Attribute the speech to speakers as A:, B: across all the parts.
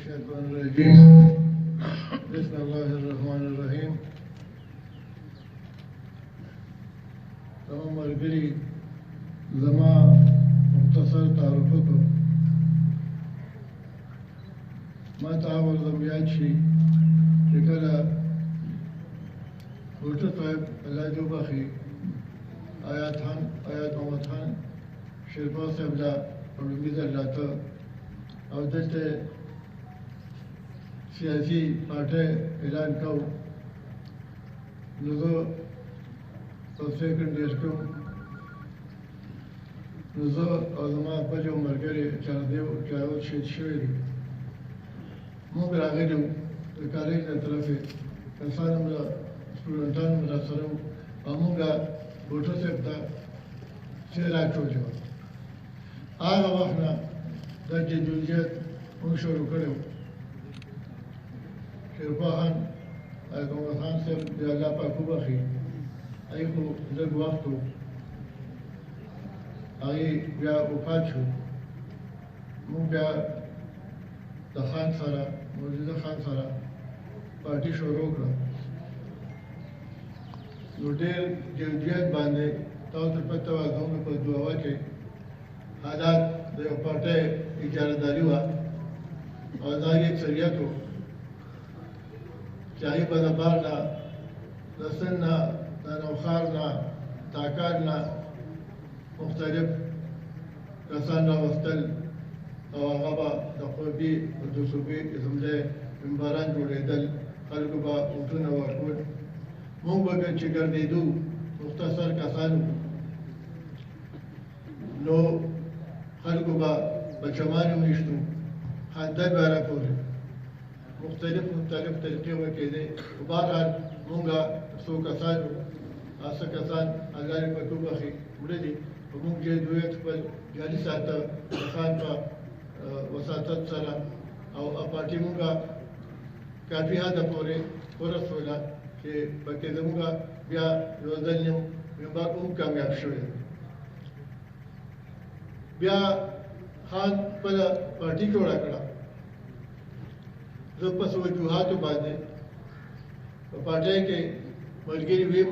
A: الشيطان الرجيم بسم الله الرحمن الرحيم تمام ملګري زما مختصر تعارف وکړو ما ته ورته یاد شي چې کله ډاکټر صاحب الله دې وبخښي آیات محمد خان شیرپا صاحب لا په لومړي ځل راته او دلته سیاسي پارټۍ اعلان کوو نو زه په سیکنډ کې نو زه او زما بل یو ملګری چې هغه شهید شوی دی موږ راغلي وو د کالج له طرفې کسان هم سټوډنټان هم راسره وو او موږ ډاکټر صاحب ته څه راکړو هغه وخت نه دا جدوجہد موږ شروع کړی وو شیرپا خان محمد خان صاحب د الله پاک وبخښي هغې خو لږ وخت و هغې بیا وفات شو موږ بیا د خان سره موجوده خان سره پارټي شروع کړه نو ډېر جدوجہد باندې تاسو ته پته وه زموږ په دوه کې حالات د یو پارټۍ اجارهداري وه او دا یې اکثریت و چې هغې به د بار نه د سند نه د نوښار نه تاکال نه مختلف کسان راوستل او هغه به د قومي او د صوبې اسمبلۍ ممبران جوړېدل خلکو به ووټونه ورکول موږ به چې ګرځېدو مختصر کسان نو خلکو به بچمان ویشتو خنده به راکولې مختلف طریقې به کېدې خو بهرحال موږ څو کسان وو څه کسان الله دې پکې وبخښي مړه دي خو موږ جدوجہد خپل جاري ساته د خان په وساطت سره او پارټي موږ کافي حده پورې ورسوله چې پکې زموږ بیا یو ځل نیم ممبر هم کامیاب شوی بیا خان خپله پارټي جوړه کړه زه په څو وجوهاتو باندې په پارټۍ کې ملګري ویم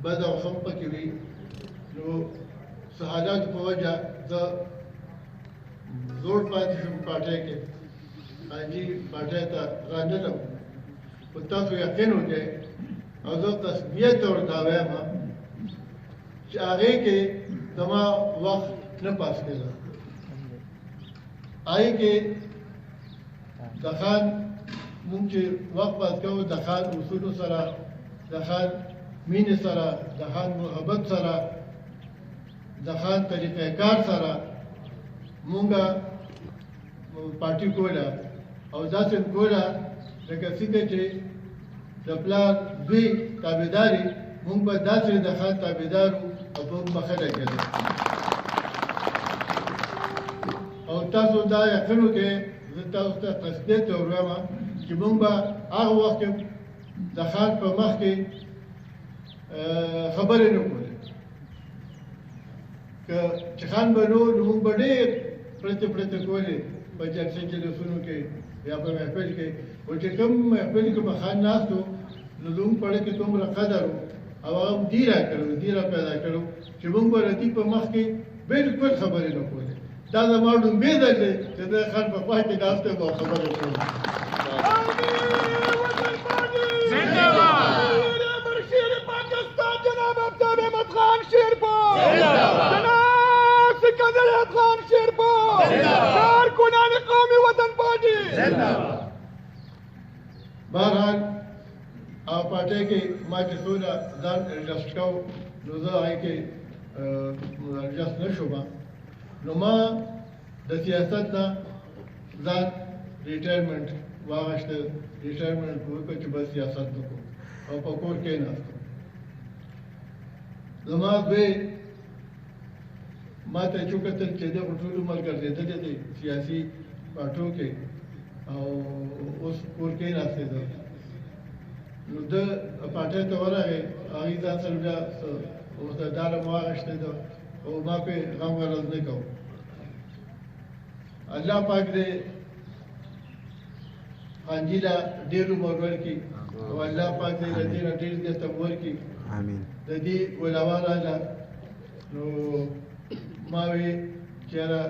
A: بد او ښه هم پکې وي نو څه حالاتو په وجه زه زوړ پاتې شوم پارټۍ کې حاجي پارټۍ ته راننوم خو تاسو یقین وکړئ او زه تثبیت ورته وایم چې هغې کې زما وخت نه پاس کېده هغې کې د خان مونږ چې وخت پاس کوو د خان اصولو سره د خان مینې سره د خان محبت سره د خان طریقه کار سره مونږ پارټي کوله او داسې کوله لکه څنګه چې د پلار دوی تابعداري مونږ به داسې د خان تابعدار وو او په موږ به ښه لګېده او تاسو دا یقین وکړئ زه تاسو ته تثبیت وروایم چې موږ به هغه وخت کې د خان په مخ کې خبرې نه کولې چې خان به نو نو موږ به ډېر پرتې کولې په جلسې جلسونو کې یا په محفل کې خو چې کوم محفل کې به خان ناست و نو زموږ په اړه کې دومره قدر و او هغه هم دیره پیدا کړو چې موږ به د دې په مخ کې بلکل خبرې نه کولې دا زما ډومبې ده چې د خان په خوا کې ناست یم او خبرې کوم
B: جناب آفتاب احمد خان شیرپا جناب سکندر احمد خان شیرپا کارکنان قومی وطن پارٹی
A: بہرحال او پارټۍ کې ما چې څونه ځان ایډجسټ کوو نو زه هغې کې ایډجسټ نه شوم نو ما د سیاست نه ځان ریټایرمنټ واخیسته ریټایرمنټ وکړه چې بس سیاست نه کوم او په کور کېناستم زما دوی ما ته چې وکتل چې دی خو ټول عمر ګرځېدلی دی سیاسي پارټیو کې او اوس کور کېناستی ده نو ده پارټۍ ته ورغی هغې ځان سره بیا ورته ډاله مو واخیستی ده او ما پرې غم غرض نه کوم الله پاک دې خانجي له ډېر عمر ورکړي او الله پاک دې له دې نه ډېر زیاته ورکړي.
C: آمین.
A: د دې ګلاوه راغله نو ما وی چې یاره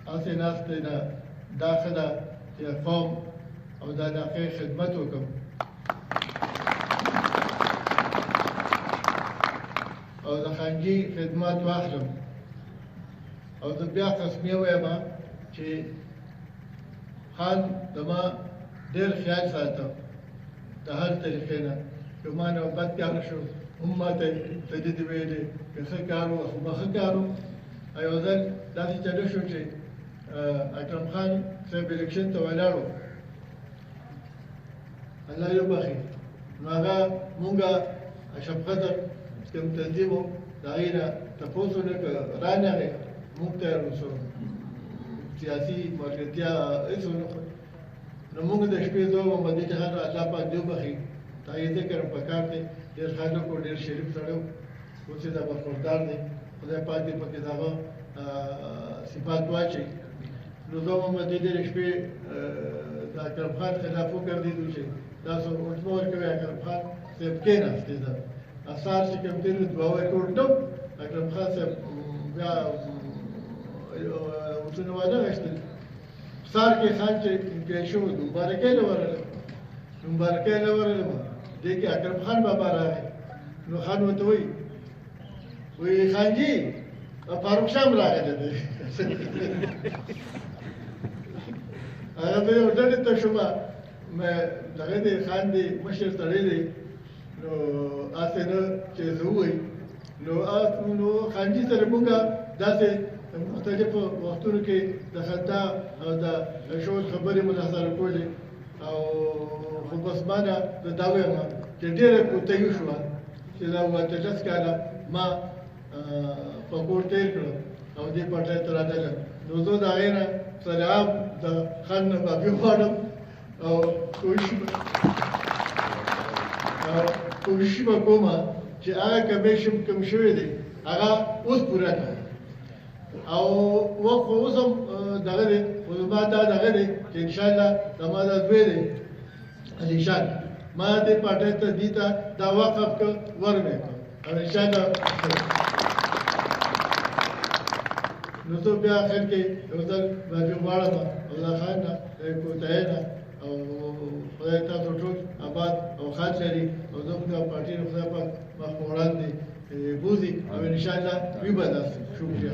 A: هسې ناستې ده دا ښه ده چې قوم او د علاقې خدمت وکړم او د خانجي خدمات واخلم او زه بیا قسمي وایم چې خان زما ډېر خیال ساته د هر طریقې نه که ما نه بد کار شو هم ما ته دې دې ویلې که ښه کار و خو به ښه کار و. یو ځل داسې چلو شو چې اکرم خان صاحب الیکشن ته ولاړ و، الله یې وبخي، نو هغه مونږه اشرف قدر کوم تنظیم و د هغې نه تپوس ونه کړه رانغې مونږ ته یې رسو سیاسي ملګرتیا هېڅ ونه کړه. نو مونږ د شپې زه وم دې جهان الله پاک دې وبخي، د هغې ذکر پکار دی، ډېر خلک و ډېر شریف سړی و، اوس یې دا برخوردار دی، خدای پاک دې پکې د هغه صفات واچوي. نو زه هم دې ډېرې شپې د اکرم خان خلاف وګرځېدو چې تاسو وټمه ورکوئ اکرم خان صاحب کېناستې ده اثار چې کوم دی نو دعا ورکړو اکرم خان صاحب بیا ورڅونه وانغېښتل. سار کې خان چې امتیاز شوی د مبارکۍ له ورغلم، نو مبارکۍ له ورغلم دې کې اکرم خان بابا راغی. نو خان ورته وایي خانجي فاروق شاه هم راغلی دی. هغه ته یو ډډې ته شومه دغه دی خان دی مشر سړی دی، نو هسې نه چې زه ووایي نو خانجي سره مونږه داسې مختلفو وختونو کې د خندا او د شعور خبرې مو سره کولې او خو بس ما نه زه دا وایم چې ډېره کوتاهي شوه چې دا 18 کاله ما په کور تېر کړه او دې پټۍ ته راتلم. نو زه د هغې نه سلام د خان نه معافي غواړم او کوشش به کوم چې هغه کمیشن کوم شوی دی هغه اوس پوره کړم او وخت خو اوس هم دغه دی خو زما دا دغه دی چې انشاءالله زما دا زوی دی علیشان ما دې پټۍ ته دې ته دا وقف کړ ورمې کړ او انشاءالله نو زه بیا اخر کې یو ځل معافي غواړم الله خان نه کوتاهۍ نه او خدای تاسو ټول آباد او خاص لري او زموږ د پارټۍ نه خدای پاک مخ په وړاندې بوځي او انشاءالله وي به داسې. شکریه.